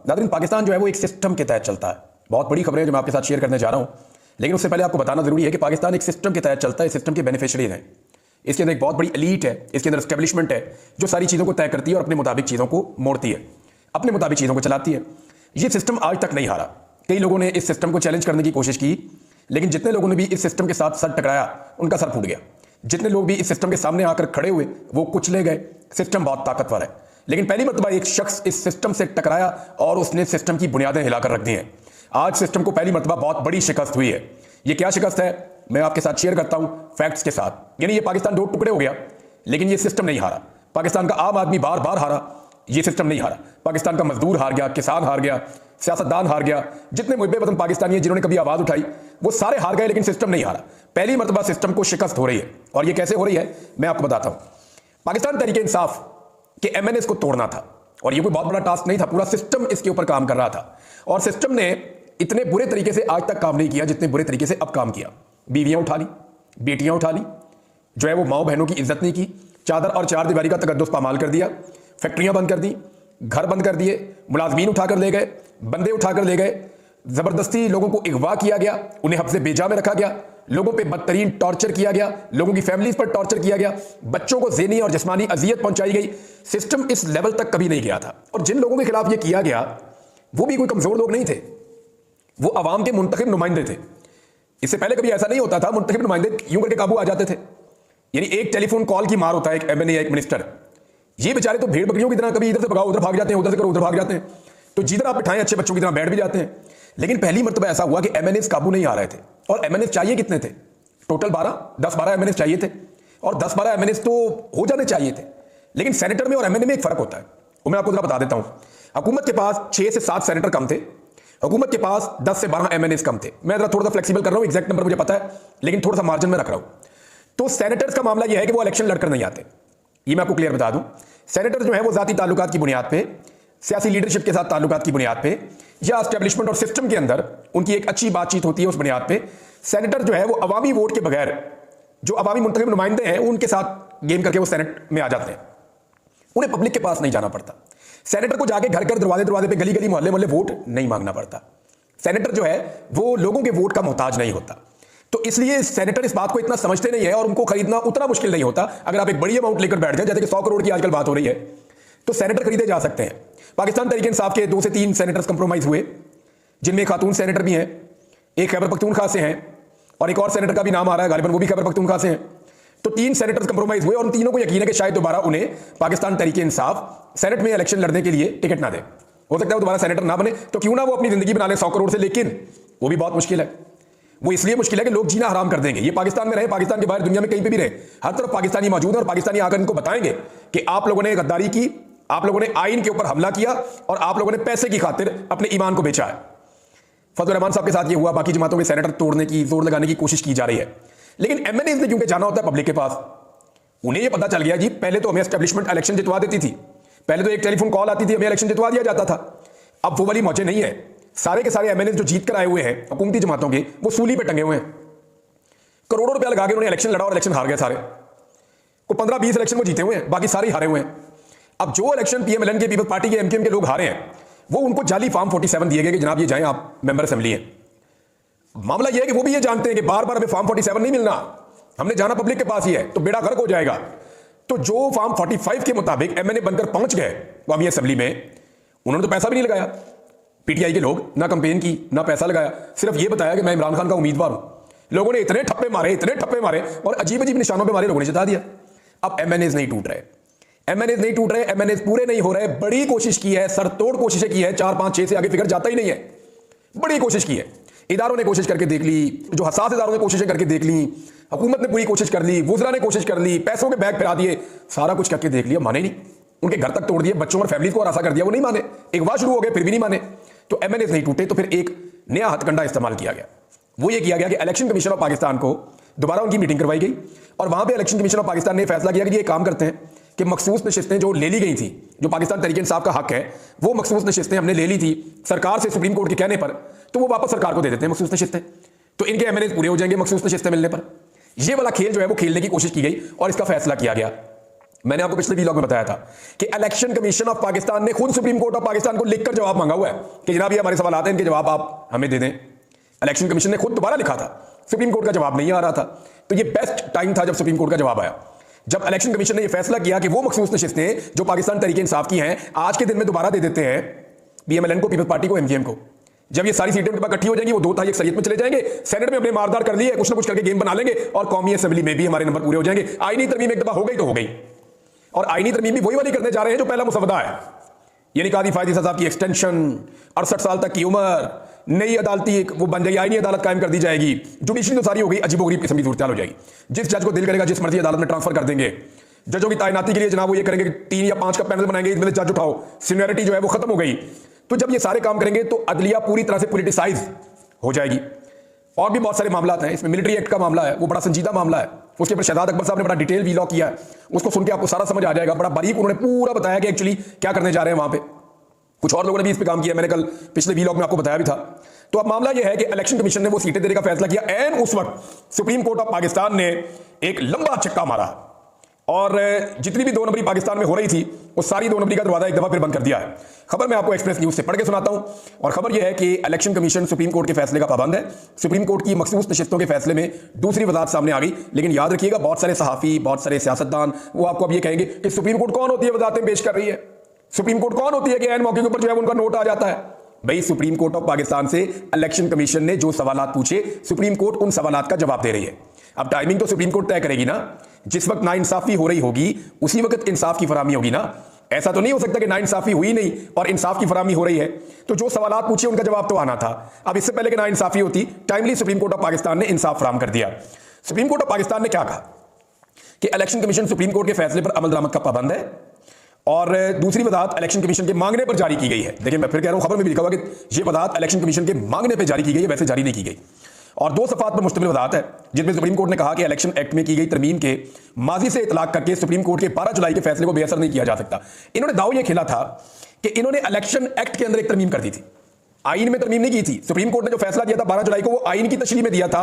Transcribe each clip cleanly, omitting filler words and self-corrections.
नाज़रीन, पाकिस्तान जो है वो एक सिस्टम के तहत चलता है। बहुत बड़ी खबरें जो मैं आपके साथ शेयर करने जा रहा हूँ, लेकिन उससे पहले आपको बताना जरूरी है कि पाकिस्तान एक सिस्टम के तहत चलता है, सिस्टम के बेनिफिशियरीज हैं। इसके अंदर एक बहुत बड़ी एलीट है, इसके अंदर एस्टेब्लिशमेंट है जो सारी चीज़ों को तय करती है और अपने मुताबिक चीज़ों को मोड़ती है, अपने मुताबिक चीज़ों को चलाती है। ये सिस्टम आज तक नहीं हारा। कई लोगों ने इस सिस्टम को चैलेंज करने की कोशिश की, लेकिन जितने लोगों ने भी इस सिस्टम के साथ सर टकराया उनका सर फूट गया। जितने लोग भी इस सिस्टम के सामने आकर खड़े हुए वो कुचले गए। सिस्टम बहुत ताकतवर है, लेकिन पहली मर्तबा एक शख्स इस सिस्टम से टकराया और उसने सिस्टम की बुनियादें हिलाकर रख दी हैं। आज सिस्टम को पहली मर्तबा बहुत बड़ी शिकस्त हुई है। ये क्या शिकस्त है मैं आपके साथ शेयर करता हूं फैक्ट्स के साथ। यानी ये पाकिस्तान दो टुकड़े हो गया, लेकिन ये सिस्टम नहीं हारा। पाकिस्तान का आम आदमी बार बार हारा, ये सिस्टम नहीं हारा। पाकिस्तान का मजदूर हार गया, किसान हार गया, सियासतदान हार गया, जितने मुहब्बे वतन पाकिस्तानी हैं जिन्होंने कभी आवाज उठाई वो सारे हार गए, लेकिन सिस्टम नहीं हारा। पहली मर्तबा सिस्टम को शिकस्त हो रही है, और ये कैसे हो रही है मैं आपको बताता हूं। पाकिस्तान तहरीक इंसाफ के एमएनएस को तोड़ना था, और ये कोई बहुत बड़ा टास्क नहीं था, पूरा सिस्टम इसके ऊपर काम कर रहा था। और सिस्टम ने इतने बुरे तरीके से आज तक काम नहीं किया जितने बुरे तरीके से अब काम किया। बीवियां उठा ली, बेटियां उठा ली, जो है वो माओ बहनों की इज्जत नहीं की, चादर और चार दीवारी का तकद्दुस पामाल कर दिया, फैक्ट्रियां बंद कर दी, घर बंद कर दिए, मुलाजमीन उठाकर ले गए, बंदे उठाकर ले गए, जबरदस्ती लोगों को अगवा किया गया, उन्हें हफ्ज़े बेजा में रखा गया, लोगों पे बदतरीन टॉर्चर किया गया, लोगों की फैमिलीज पर टॉर्चर किया गया, बच्चों को ज़हनी और जिस्मानी अजियत पहुंचाई गई। सिस्टम इस लेवल तक कभी नहीं गया था। और जिन लोगों के खिलाफ यह किया गया वो भी कोई कमजोर लोग नहीं थे, वो अवाम के मुंतखब नुमाइंदे थे। इससे पहले कभी ऐसा नहीं होता था, मुंतखब नुमाइंदे यूं करके काबू आ जाते थे। यानी एक टेलीफोन कॉल की मार होता है एक एमएनए या एक मिनिस्टर, ये बेचारे तो भेड़ बकरियों की तरह कभी इधर से भगाओ उधर भाग जाते हैं, उधर से करो उधर भाग जाते हैं, तो जिधर आप बिठाएं अच्छे बच्चों की तरह बैठ भी जाते हैं। लेकिन पहली मर्तबा ऐसा हुआ कि एमएनएस काबू नहीं आ रहे थे। और एमएनएस चाहिए कितने थे? टोटल 10-12 एमएनएस चाहिए थे, और 10-12 एमएनएस तो हो जाने चाहिए थे। लेकिन सेनेटर में और एमएनए में एक फर्क होता है, वो मैं आपको जरा बता देता हूं। हुकूमत के पास 6 से 7 सेनेटर कम थे, हुकूमत के पास 10 से 12 एमएनएस कम थे। मैं जरा थोड़ा सा फ्लेक्सिबल कर रहा हूं, एग्जैक्ट नंबर मुझे पता है, लेकिन थोड़ा सा मार्जिन में रख रहा हूं। तो सेनेटर्स का मामला यह है कि वो इलेक्शन लड़कर नहीं आते, ये मैं आपको क्लियर बता दूं। सेनेटर जो है वो जाती ताल्लुकात की बुनियाद पे, सियासी लीडरशिप के साथ ताल्लुकात की बुनियाद पे, या एस्टेब्लिशमेंट और सिस्टम के अंदर उनकी एक अच्छी बातचीत होती है, उस बुनियाद पे सेनेटर जो है वो अवामी वोट के बगैर, जो अवामी मुंतखब नुमाइंदे हैं उनके साथ गेम करके वो सेनेट में आ जाते हैं। उन्हें पब्लिक के पास नहीं जाना पड़ता। सेनेटर को जाके घर घर दरवाजे दरवाजे पे गली गली मोहल्ले मोहल्ले वोट नहीं मांगना पड़ता। सेनेटर जो है वो लोगों के वोट का मोहताज नहीं होता। तो इसलिए सेनेटर इस बात को इतना समझते नहीं है, और उनको खरीदना उतना मुश्किल नहीं होता। अगर आप एक बड़ी अमाउंट लेकर बैठ जाए, जैसे कि 100 करोड़ की आजकल बात हो रही है, तो सेनेटर खरीदे जा सकते हैं। पाकिस्तान तहरीक इंसाफ के 2 से 3 सेनेटर्स कंप्रोमाइज हुए, जिनमें खातून सेनेटर भी हैं, एक खैबर पख्तूनख्वा से हैं, और एक और सेनेटर का भी नाम आ रहा है, गालिबन वो भी खैबर पख्तूनख्वा से हैं। तो 3 सेनेटर्स कंप्रोमाइज हुए, और उन तीनों को यकीन है कि शायद दोबारा उन्हें पाकिस्तान तहरीक इंसाफ सेनेट में इलेक्शन लड़ने के लिए टिकट ना दे। हो सकता है वो दोबारा सेनेटर ना बने, तो क्यों ना वो अपनी जिंदगी बना ले 100 करोड़ से, लेकिन वो भी बहुत मुश्किल है। वो इसलिए मुश्किल है कि लोग जीना हराम कर देंगे। ये पाकिस्तान में रहे, पाकिस्तान के बाहर दुनिया में कहीं पे भी रहे, हर तरफ पाकिस्तानी मौजूद है, और पाकिस्तानी आकर इनको बताएंगे कि आप लोगों ने गद्दारी की, आप लोगों ने आइन के ऊपर हमला किया, और आप लोगों ने पैसे की खातिर अपने ईमान को बेचा है। फजल रहमान साहब के साथ ये हुआ, बाकी जमातों में सेनेटर तोड़ने की, जोर लगाने की कोशिश की जा रही है। लेकिन एमएनए ने क्योंकि जाना होता है पब्लिक के पास, उन्हें यह पता चल गया जी पहले तो हमें एस्टेब्लिशमेंट इलेक्शन जितवा देती थी, पहले तो एक टेलीफोन कॉल आती थी, हमें इलेक्शन जितवा दिया जाता था। अब वो वाली मौजें नहीं है। सारे के सारे एमएनए जो जीत कर आए हुए हैं हुकूमती जमातों के, वो सूली पे टंगे हुए हैं। करोड़ों रुपया लगा के उन्होंने इलेक्शन लड़ा और इलेक्शन हार गए सारे। को 15-20 इलेक्शन वो जीते हुए हैं, बाकी सारे हारे हुए हैं। अब जो इलेक्शन पीएमएलएन के, पीपल्स पार्टी के, एमकेएम के लोग हारे हैं, वो उनको जाली फॉर्म 47 दिए गए कि जनाब ये जाएं आप मेंबर असेंबली हैं। मामला यह है कि वो भी ये जानते हैं कि बार बार हमें फॉर्म 47 नहीं मिलना, हमने जाना पब्लिक के पास ही है, तो बेड़ा गर्क हो जाएगा। तो जो फॉर्म 45 के मुताबिक एमएनए बनकर पहुंच गए कौमी असेंबली में, उन्होंने तो पैसा भी नहीं लगाया। पीटीआई के लोग ना कंपेन की ना पैसा लगाया, सिर्फ ये बताया कि मैं इमरान खान का उम्मीदवार हूं। लोगों ने इतने ठप्पे मारे, इतने ठप्पे मारे, और अजीब अजीब निशानों पे मारे, लोगों ने जिता दिया। अब एमएनएस नहीं टूट रहे, एमएनएस नहीं टूट रहे, एमएनएस पूरे नहीं हो रहे। बड़ी कोशिश की है, सरतोड़ कोशिशें की है, 4, 5, 6 से आगे फिगर जाता ही नहीं है। बड़ी कोशिश की है, इदारों ने कोशिश करके देख ली, जो हसास इदारों ने कोशिशें करके देख ली, हुकूमत ने पूरी कोशिश कर ली, वुज़रा ने कोशिश कर ली, पैसों के बैग फिरा दिए, सारा कुछ करके देख लिया, माने नहीं। उनके घर तक तोड़ दिए, बच्चों और फैमिली को हरासा कर दिया, वो नहीं माने। एक बार शुरू हो गए फिर भी नहीं माने। तो एमएनएस नहीं टूटे, तो फिर एक नया हथकंडा इस्तेमाल किया गया। वो ये किया गया कि इलेक्शन कमीशन ऑफ पाकिस्तान को दोबारा उनकी मीटिंग करवाई गई, और वहां पे इलेक्शन कमीशन ऑफ पाकिस्तान ने फैसला किया कि ये काम करते हैं कि मखसूस नशिस्तें जो ले ली गई थी, जो पाकिस्तान तहरीक इंसाफ का हक है, वो मखसूस नशिस्तें हमने ले ली थी सरकार से सुप्रीम कोर्ट के कहने पर, तो वो वापस सरकार को दे देते हैं मखसूस नशिस्तें, तो इनके एमएनए पूरे हो जाएंगे मखसूस नशिस्तें मिलने पर। ये वाला खेल जो है वो खेलने की कोशिश की गई, और इसका फैसला किया गया। मैंने आपको पिछले व्लॉग में बताया था कि इलेक्शन कमीशन ऑफ पाकिस्तान ने खुद सुप्रीम कोर्ट ऑफ पाकिस्तान को लिखकर जवाब मांगा हुआ है कि जनाब ये हमारे सवाल आते हैं, इनके जवाब आप हमें दे दें। इलेक्शन कमीशन ने खुद दोबारा लिखा था, सुप्रीम कोर्ट का जवाब नहीं आ रहा था। तो ये बेस्ट टाइम था जब सुप्रीम कोर्ट का जवाब आया, जब इलेक्शन कमीशन ने यह फैसला किया कि वो मखसूस नशिस्तें जो पाकिस्तान तहरीक इंसाफ की हैं आज के दिन में दोबारा दे देते हैं PMLN को, पीपल्स पार्टी को, MKM को। जब ये सारी सीटें उनके पास इकट्ठी हो जाएंगी, वो 2/3 अक्सरियत में चले जाएंगे, सेनेट में अपने मारदार कर लिए, कुछ ना कुछ करके गेम बना लेंगे और कौमी असेंबली में भी हमारे नंबर पूरे हो जाएंगे। आईनी तरमीम एक दफा हो गई तो हो गई, और आईनी तरमीम भी वही वाली करने जा रहे हैं जो पहला मुसवदा है, यानी कादी फायदी सजा की एक्सटेंशन, 68 साल तक की उम्र, नई अदालती वो बन जाएगी, आईनी अदालत कायम कर दी जाएगी। जुडिशरी तो सारी हो गई, अजीबोगरीब किस्म की सूरत हो जाएगी। जिस जज को दिल करेगा जिस मर्जी अदालत में ट्रांसफर कर देंगे। जजों की तैनाती के लिए जनाब वो ये करेंगे कि 3 या 5 का पैनल बनाएंगे, इसमें जज उठाओ, सीनियरिटी जो है वो खत्म हो गई। तो जब ये सारे काम करेंगे तो अदलिया पूरी तरह से पॉलिटिसाइज हो जाएगी। और भी बहुत सारे मामला हैं इसमें, मिलिट्री एक्ट का मामला है, वो बड़ा संजीदा मामला है, उसके ऊपर शहजाद अकबर साहब ने बड़ा डिटेल व्लॉग किया है, उसको सुन के आपको सारा समझ आ जाएगा। बड़ा बारीक उन्होंने पूरा बताया कि एक्चुअली क्या करने जा रहे हैं वहां पे। कुछ और लोगों ने भी इस पे काम किया, मैंने कल पिछले व्लॉग में आपको बताया भी था। तो अब मामला यह है कि इलेक्शन कमीशन ने वो सीटें देने का फैसला किया, एंड उस वक्त सुप्रीम कोर्ट ऑफ पाकिस्तान ने एक लंबा छक्का मारा और जितनी भी 2 नंबरी पाकिस्तान में हो रही थी वो सारी 2 नंबरी का दरवाजा एक दफा फिर बंद कर दिया है। खबर मैं आपको एक्सप्रेस न्यूज से पढ़ के सुनाता हूं, और खबर यह है कि इलेक्शन कमीशन सुप्रीम कोर्ट के फैसले का पाबंद है। सुप्रीम कोर्ट की मखसूस नशिस्तों के फैसले में दूसरी वजाहत सामने आ गई, लेकिन याद रखिएगा बहुत सारे सहाफी, बहुत सारे सियासतदान वो आपको अब ये कहेंगे कि सुप्रीम कोर्ट कौन होती है वजाहतें पेश कर रही है, सुप्रीम कोर्ट कौन होती है कि ऐन मौके के ऊपर जो है उनका नोट आ जाता है। भाई सुप्रीम कोर्ट ऑफ पाकिस्तान से इलेक्शन कमीशन ने जो सवालात पूछे, सुप्रीम कोर्ट उन सवालात का जवाब दे रही है। अब टाइमिंग तो सुप्रीम कोर्ट तय करेगी ना, जिस वक्त नाइंसाफी हो रही होगी उसी वक्त इंसाफ की फराहमी होगी ना। ऐसा तो नहीं हो सकता कि नाइंसाफी हुई नहीं और इंसाफ की फराहमी हो रही है। तो जो सवालात पूछे उनका जवाब तो आना था। अब इससे पहले कि नाइंसाफी होती, timely supreme court of Pakistan ने इंसाफ फराहम कर दिया। सुप्रीम कोर्ट ऑफ पाकिस्तान ने क्या कहा कि इलेक्शन कमीशन सुप्रीम कोर्ट के फैसले पर अमल दरामद का पाबंद है, और दूसरी वजाहत इलेक्शन कमीशन के मांगने पर जारी की गई है। देखिए मैं फिर कह रहा हूं, खबर में भी लिखा हुआ कि यह वजाहत इलेक्शन कमीशन के मांगने पर जारी की गई है, वैसे जारी नहीं की गई। और 2 सफ़ात पर मुश्तमिल वजाहत है, जिसमें सुप्रीम कोर्ट ने कहा कि इलेक्शन एक्ट में की गई तरमीम के माजी से इतलाक करके सुप्रीम कोर्ट के 12 जुलाई के फैसले को बेअसर नहीं किया जा सकता। इन्होंने दाव यह खेला था कि इन्होंने इलेक्शन एक्ट के अंदर एक तरमीम कर दी थी, आईन में तरमीम नहीं की थी। सुप्रीम कोर्ट ने जो फैसला दिया था 12 जुलाई को वो आईन की तशरीह में दिया था,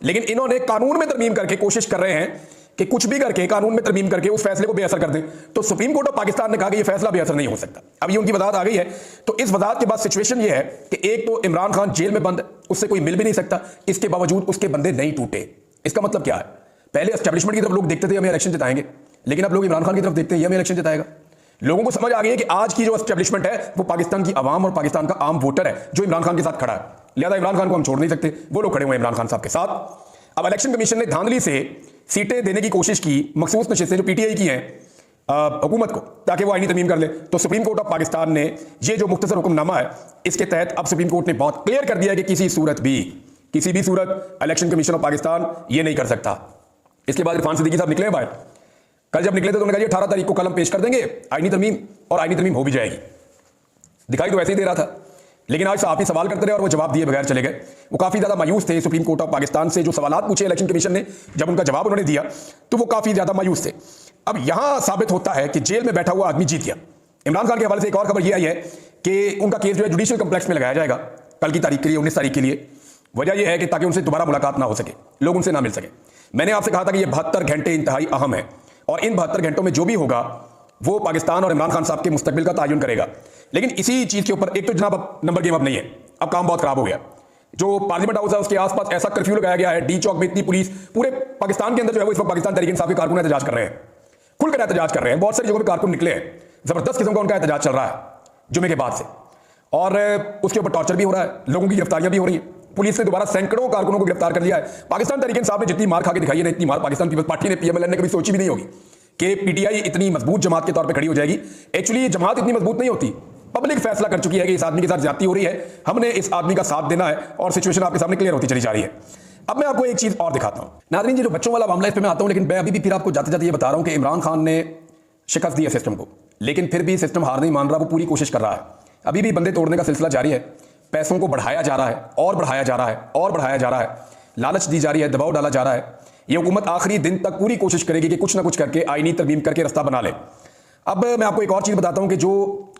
लेकिन इन्होंने कानून में तरमीम करके कोशिश कर रहे हैं कि कुछ भी करके कानून में तरमीम करके उस फैसले को बेअसर कर दें। तो सुप्रीम कोर्ट ऑफ पाकिस्तान ने कहा कि यह फैसला बेअसर नहीं हो सकता। अब ये उनकी वजाहत आ गई है। तो इस वजाहत के बाद सिचुएशन ये है कि एक तो इमरान खान जेल में बंद, उससे कोई मिल भी नहीं सकता, इसके बावजूद उसके बंदे नहीं टूटे। इसका मतलब क्या है, पहले एस्टेब्लिशमेंट की तरफ लोग देखते थे हमें इलेक्शन जिताएंगे, लेकिन अब लोग इमरान खान की तरफ देखते हैं हमें इलेक्शन जिताएगा। लोगों को समझ आ गई है कि आज की जो एस्टेब्लिशमेंट है वो पाकिस्तान की आवाम और पाकिस्तान का आम वोटर है जो इमरान खान के साथ खड़ा है, लिहाजा इमरान खान को हम छोड़ नहीं सकते, वो लोग खड़े हुए इमरान खान साहब के साथ। अब इलेक्शन कमीशन ने धांधली से सीटें देने की कोशिश की, मखसूस नशिस्तें जो PTI की हैं हुकूमत को, ताकि वो आईनी तरमीम कर ले। तो सुप्रीम कोर्ट ऑफ पाकिस्तान ने ये जो मुख्तसर हुक्मनामा है, इसके तहत अब सुप्रीम कोर्ट ने बहुत क्लियर कर दिया है कि किसी भी सूरत इलेक्शन कमीशन ऑफ पाकिस्तान ये नहीं कर सकता। इसके बाद इरफान सिद्दीकी साहब निकले बाहर, कल जब निकले थे तो उन्होंने कहा 18 तारीख को कलम पेश कर देंगे आईनी तरमीम, और आईनी तरमीम हो भी जाएगी। दिखाई तो वैसे ही दे रहा था, लेकिन आज सहाफी सवाल करते रहे और वो जवाब दिए बगैर चले गए। वो काफी ज्यादा मायूस थे सुप्रीम कोर्ट ऑफ पाकिस्तान से। जो सवालात पूछे इलेक्शन कमीशन ने, जब उनका जवाब उन्होंने दिया तो वो काफी ज्यादा मायूस थे। अब यहां साबित होता है कि जेल में बैठा हुआ आदमी जीत गया। इमरान खान के हवाले से एक और खबर यह आई है कि उनका केस जो है जुडिशियल कम्प्लेक्स में लगाया जाएगा कल की तारीख के लिए, 19 तारीख के लिए। वजह यह है कि ताकि उनसे दोबारा मुलाकात ना हो सके, लोग उनसे ना मिल सके। मैंने आपसे कहा था कि ये 72 घंटे इंतहाई अहम है, और इन 72 घंटों में जो भी होगा वो पाकिस्तान और इमरान खान साहब के मुस्तकबिल का तायुन करेगा। लेकिन इसी चीज के ऊपर एक तो जनाब अब नंबर गेम अब नहीं है, अब काम बहुत खराब हो गया। जो पार्लियामेंट हाउस है उसके आसपास ऐसा कर्फ्यू लगाया गया है, डी चौक में इतनी पुलिस, पूरे पाकिस्तान के अंदर जो है वो इस वक्त पाकिस्तान तहरीक इंसाफ के कारकुन एहतजाज कर रहे हैं, खुलकर एहतजाज कर रहे हैं। बहुत सारी जगहों पे कारकुन निकले हैं, जबरदस्त किस्म का उनका एहतजाज चल रहा है जुमे के बाद से, और उसके ऊपर टॉर्चर भी हो रहा है, लोगों की गिरफ्तारियां भी हो रही हैं। पुलिस ने दोबारा सैकड़ों कारकुनों को गिरफ्तार कर लिया है। पाकिस्तान तहरीक इंसाफ ने जितनी मार खा के दिखाई है ना, इतनी मार पाकिस्तान पीपल्स पार्टी ने, PMLN ने कभी सोची भी नहीं होगी कि PTI इतनी मजबूत जमात के तौर पर खड़ी हो जाएगी। एक्चुअली ये जमात इतनी मजबूत नहीं होती, पब्लिक फैसला कर चुकी है कि इस आदमी के साथ ज्यादती हो रही है, हमने इस आदमी का साथ देना है, और सिचुएशन आपके सामने क्लियर होती चली जा रही है। अब मैं आपको एक चीज और दिखाता हूं नाज़रीन, ये जो बच्चों वाला मामला, इस पे मैं आता हूं, लेकिन मैं अभी भी फिर आपको जाते जाते ये बता रहा हूं कि इमरान खान ने शिकस्त दी है सिस्टम को, लेकिन फिर भी सिस्टम हार नहीं मान रहा, वो पूरी कोशिश कर रहा है। अभी भी बंदे तोड़ने का सिलसिला जारी है, पैसों को बढ़ाया जा रहा है और बढ़ाया जा रहा है और बढ़ाया जा रहा है, लालच दी जा रही है, दबाव डाला जा रहा है। ये हुकूमत आखिरी दिन तक पूरी कोशिश करेगी कि कुछ ना कुछ करके आईनी तरमीम करके रास्ता बना ले। अब मैं आपको एक और चीज़ बताता हूं कि जो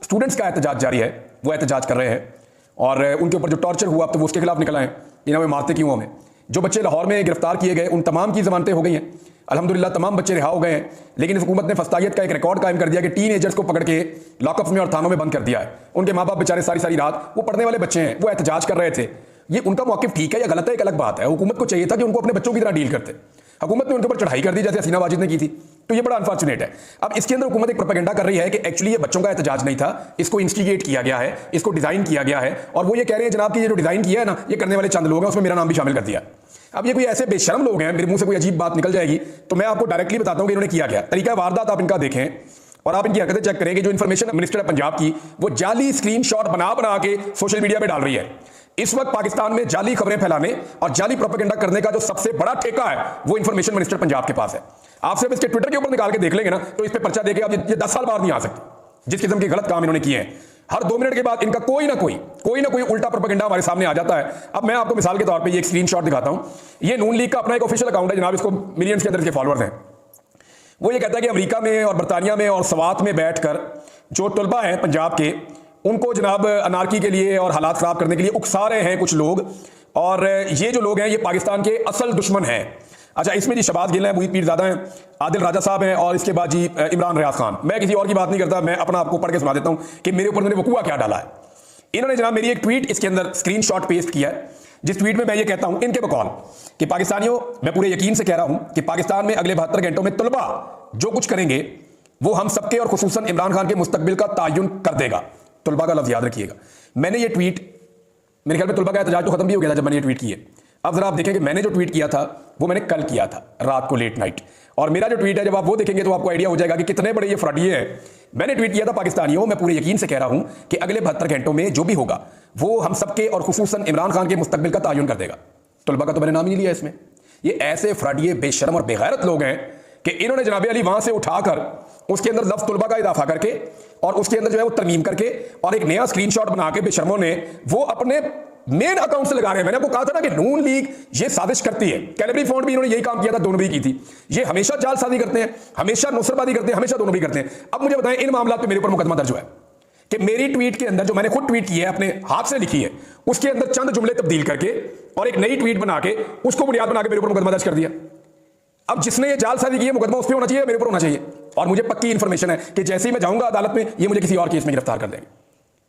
स्टूडेंट्स का एहतजाज जारी है, वो एहतजाज कर रहे हैं, और उनके ऊपर जो टॉर्चर हुआ अब तो वो उसके खिलाफ निकला है, इन्हें मारते क्यों हमें। जो बच्चे लाहौर में गिरफ्तार किए गए उन तमाम की जमानतें हो गई हैं, अल्हम्दुलिल्लाह तमाम बच्चे रिहा हो गए हैं, लेकिन इस हुकूमत ने फस्तायत का एक रिकॉर्ड कायम कर दिया कि टीनेजर्स को पकड़ के लॉकअप्स में और थानों में बंद कर दिया है। उनके माँ बाप बेचारे सारी सारी रात, वो पढ़ने वाले बच्चे हैं, वो एहतजाज कर रहे थे। ये उनका मौक़िफ़ ठीक है या गलत है एक अलग बात है। हुकूमत को चाहिए था कि उनको अपने बच्चों की तरह डील करते। हुकूमत ने उनके ऊपर चढ़ाई कर दी जैसे हसीना वाजिद ने की थी, तो ये बड़ा अनफॉर्चुनेट है। अब इसके अंदर हुकूमत एक प्रोपेगेंडा कर रही है कि एक्चुअली ये बच्चों का एहतजाज नहीं था, इसको इंस्टिगेट किया गया है, इसको डिज़ाइन किया गया है, और वो ये कह रहे हैं जनाब कि ये जो डिज़ाइन किया है ना, ये करने वाले चंद लोग हैं, उसमें मेरा नाम भी शामिल कर दिया। अब ये कोई ऐसे बेशर्म लोग हैं, मेरे मुंह से कोई अजीब बात निकल जाएगी तो मैं आपको डायरेक्टली बताता हूं कि इन्होंने किया क्या। तरीका वारदात आप इनका देखें और आप इनकी हरकतें चेक करेंगे। जो इन्फॉर्मेशन मिनिस्टर है पंजाब की, वो जाली स्क्रीनशॉट बना बना के सोशल मीडिया पे डाल रही है। इस वक्त पाकिस्तान में जाली खबरें फैलाने और जाली प्रोपेगेंडा करने का जो सबसे बड़ा ठेका है, वो इन्फॉर्मेशन मिनिस्टर पंजाब के पास है। आप सिर्फ इसके ट्विटर के ऊपर निकाल के देख लेंगे ना, तो इस पर पर्चा देके आप ये 10 साल बाद नहीं आ सकते। जिस किस्म के गलत काम इन्होंने किए हैं, हर 2 मिनट के बाद इनका कोई ना कोई उल्टा प्रोपेगेंडा हमारे सामने आ जाता है। अब मैं आपको मिसाल के तौर पे ये एक स्क्रीनशॉट दिखाता हूं। ये नून लीग का अपना एक ऑफिशियल अकाउंट है जनाब, इसको मिलियंस के अंदर इसके फॉलोअर्स हैं। वो ये कहता है कि अमेरिका में और बरतानिया में और सवात में बैठकर जो तलबा हैं पंजाब के, उनको जनाब अनारकी के लिए और हालात खराब करने के लिए उकसा रहे हैं कुछ लोग, और ये जो लोग हैं ये पाकिस्तान के असल दुश्मन हैं। अच्छा, इसमें जी शहबाज गिल हैं, मुहीत पीरज़ादा हैं, आदिल राजा साहब हैं, और इसके बाद जी इमरान रियाज खान। मैं किसी और की बात नहीं करता, मैं अपना आपको पढ़ के सुना देता हूं कि मेरे ऊपर उन्होंने वकूआ क्या डाला है। इन्होंने जनाब मेरी एक ट्वीट इसके अंदर स्क्रीनशॉट पेस्ट किया है, जिस ट्वीट में मैं ये कहता हूं इनके बकौल कि पाकिस्तानियों, मैं पूरे यकीन से कह रहा हूं कि पाकिस्तान में अगले 72 घंटों में तलबा जो कुछ करेंगे वो हम सबके और खुसूसन इमरान खान के मुस्तकबिल का तायुन कर देगा। तलबा का लफ्ज़ याद रखिएगा। मैंने ये ट्वीट, मेरे ख्याल में तलबा का एहतजाज तो खत्म भी हो गया था जब मैंने ये ट्वीट किए। अब जरा आप देखें कि मैंने जो ट्वीट किया था वो मैंने कल किया था रात को लेट नाइट, और मेरा जो ट्वीट है जब आप वो देखेंगे तो आपको आइडिया हो जाएगा कि कितने बड़े ये फ्रॉडिये हैं। मैंने ट्वीट किया था, पाकिस्तानियों, मैं पूरे यकीन से कह रहा हूं कि अगले 72 घंटों में जो भी होगा वो हम सबके और खुसूसन इमरान खान के मुस्तकबिल का तायुन कर देगा। तलबा का तो मैंने नाम ही नहीं लिया इसमें। ये ऐसे फ्रॉडिये, बेशर्म और बेगैरत लोग हैं कि इन्होंने जनाब अली वहां से उठाकर उसके अंदर लफ्ज़ तलबा का इजाफा करके और उसके अंदर जो है वो तरमीम करके और एक नया स्क्रीनशॉट बना के बेशर्मों ने वो अपने मेन अकाउंट से लगा रहे हैं। मैंने आपको कहा था ना कि नून लीग ये साजिश करती है। कैलेबरी फॉन्ट भी इन्होंने यही काम किया था, दोनों भी की थी। ये हमेशा जालसाजी करते हैं, हमेशा नुसरतबाजी करते हैं, हमेशा दोनों भी करते हैं। अब मुझे बताएं, इन मामलों पे मेरे ऊपर मुकदमा दर्ज हुआ है कि मेरी ट्वीट के अंदर, जो मैंने खुद ट्वीट की है, अपने हाथ से लिखी है, उसके अंदर चंद जुमले तब्दील करके और एक नई ट्वीट बना के उसको बुनियाद बना के मेरे ऊपर मुकदमा दर्ज कर दिया। अब जिसने ये जालसाजी की है, मुकदमा उस पर होना चाहिए, मेरे ऊपर होना चाहिए। और मुझे पक्की इंफॉर्मेशन है कि जैसे ही मैं जाऊंगा अदालत में, ये मुझे किसी और केस में गिरफ्तार कर देंगे।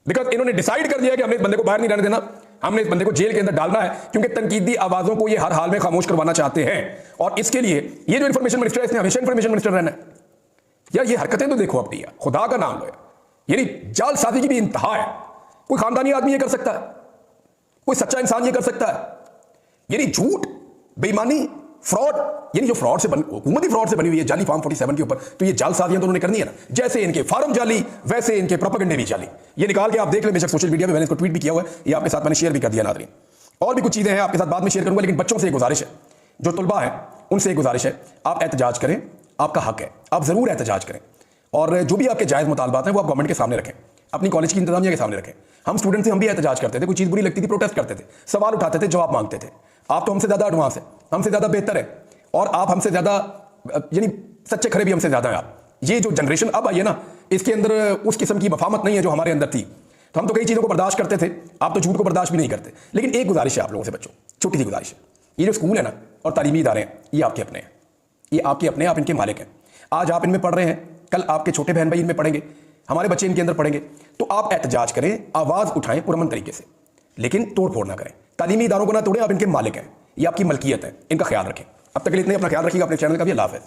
बिकॉज इन्होंने डिसाइड कर दिया कि हमने इस बंदे को बाहर नहीं रहने देना, हमने इस बंदे को जेल के अंदर डालना है, क्योंकि तनकीदी आवाजों को ये हर हाल में खामोश करवाना चाहते हैं। और इसके लिए ये जो इन्फॉर्मेशन मिनिस्टर है, इसने हमेशा इन्फॉर्मेशन मिनिस्टर रहना है। यार ये हरकतें तो देखो अपनी, यार खुदा का नाम लो यार, यानी जालसाजी की भी इंतहा है। कोई खानदानी आदमी ये कर सकता है, कोई सच्चा इंसान ये कर सकता है। यानी झूठ, बेईमानी, फ्रॉड, यानी जो फ्रॉड से हुकूमत ही फ्रॉड से बनी हुई है, जाली फार्म 47 के ऊपर, तो ये जालसाजियां तो उन्होंने करनी है ना। जैसे इनके फार्म जाली, वैसे इनके प्रोपेगेंडे भी जाली। ये निकाल के आप देख लें, बेशक सोशल मीडिया में मैंने इसको ट्वीट भी किया हुआ है, ये आपके साथ मैंने शेयर भी कर दिया नाज़रीन। और भी कुछ चीजें हैं आपके साथ बाद में शेयर करूंगा, लेकिन बच्चों से एक गुजारिश है, जो तलबा है उनसे एक गुजारिश है, आप एहतजाज करें, आपका हक है, आप जरूर एहतजाज करें। और जो भी आपके जायज़ मुतालबात हैं वो आप गवर्नमेंट के सामने रखें, अपनी कॉलेज की इंतजामिया के सामने रखें। हम स्टूडेंट से हम भी एहतजाज करते थे, कोई चीज़ बुरी लगती थी प्रोटेस्ट करते थे, सवाल उठाते थे, जवाब मांगते थे। आप तो हमसे ज़्यादा एडवांस है, हमसे ज़्यादा बेहतर है, और आप हमसे ज़्यादा, यानी सच्चे खरे भी हमसे ज़्यादा हैं आप। ये जो जनरेशन अब आई है ना, इसके अंदर उस किस्म की मफामत नहीं है जो हमारे अंदर थी। तो हम तो कई चीज़ों को बर्दाश्त करते थे, आप तो झूठ को बर्दाश्त भी नहीं करते। लेकिन एक गुजारिश है आप लोगों से बच्चों, छोटी सी गुजारिश है, ये जो स्कूल है ना और तालीमी इदारे हैं, ये आपके अपने हैं, ये आपके अपने, आप इनके मालिक हैं। आज आप इनमें पढ़ रहे हैं, कल आपके छोटे बहन भाई इनमें पढ़ेंगे, हमारे बच्चे इनके अंदर पढ़ेंगे। तो आप एहतजाज करें, आवाज़ उठाएं पुरअमन तरीके से, लेकिन तोड़ फोड़ ना करें। तालीमी इदारों को ना तोड़ें, आप इनके मालिक हैं, ये आपकी मलकियत है, इनका ख्याल रखें। अब तक के लिए इतना, अपना ख्याल रखिएगा, अपने चैनल का भी। अल्लाह हाफ़िज़।